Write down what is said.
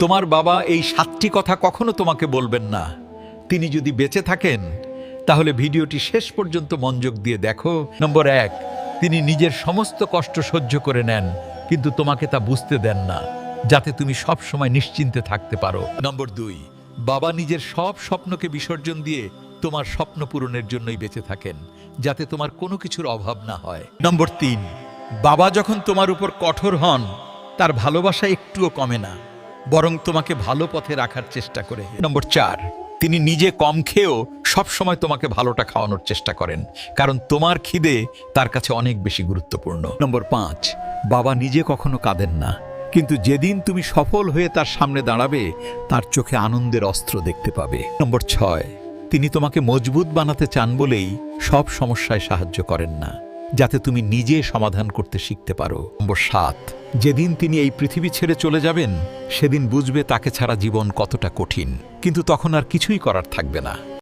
তোমার বাবা এই 7টি কথা কখনো তোমাকে বলবেন না। তিনি যদি বেঁচে থাকেন তাহলে ভিডিওটি শেষ পর্যন্ত মনোযোগ দিয়ে দেখো। নম্বর 1, তিনি নিজের সমস্ত কষ্ট সহ্য করে নেন, কিন্তু তোমাকে তা বুঝতে দেন না, যাতে তুমি সব সময় নিশ্চিন্তে থাকতে পারো। নম্বর 2, বাবা নিজের সব স্বপ্নকে বিসর্জন দিয়ে তোমার স্বপ্ন পূরণের জন্যই বেঁচে থাকেন, যাতে তোমার কোনো কিছুর অভাব না হয়। নম্বর 3, বাবা যখন তোমার উপর কঠোর হন, তার ভালোবাসা একটুও কমে না, বরং তোমাকে ভালো পথে রাখার চেষ্টা করে। নম্বর 4, তিনি নিজে কম খেয়েও সবসময় তোমাকে ভালোটা খাওয়ানোর চেষ্টা করেন, কারণ তোমার খিদে তার কাছে অনেক বেশি গুরুত্বপূর্ণ। নম্বর 5, বাবা নিজে কখনো কাঁদেন না, কিন্তু যেদিন তুমি সফল হয়ে তার সামনে দাঁড়াবে, তার চোখে আনন্দের অস্ত্র দেখতে পাবে। নম্বর 6, তিনি তোমাকে মজবুত বানাতে চান বলেই সব সমস্যায় সাহায্য করেন না, যাতে তুমি নিজে সমাধান করতে শিখতে পারো। নম্বর 7, যেদিন তিনি এই পৃথিবী ছেড়ে চলে যাবেন, সেদিন বুঝবে তাকে ছাড়া জীবন কতটা কঠিন, কিন্তু তখন আর কিছুই করার থাকবে না।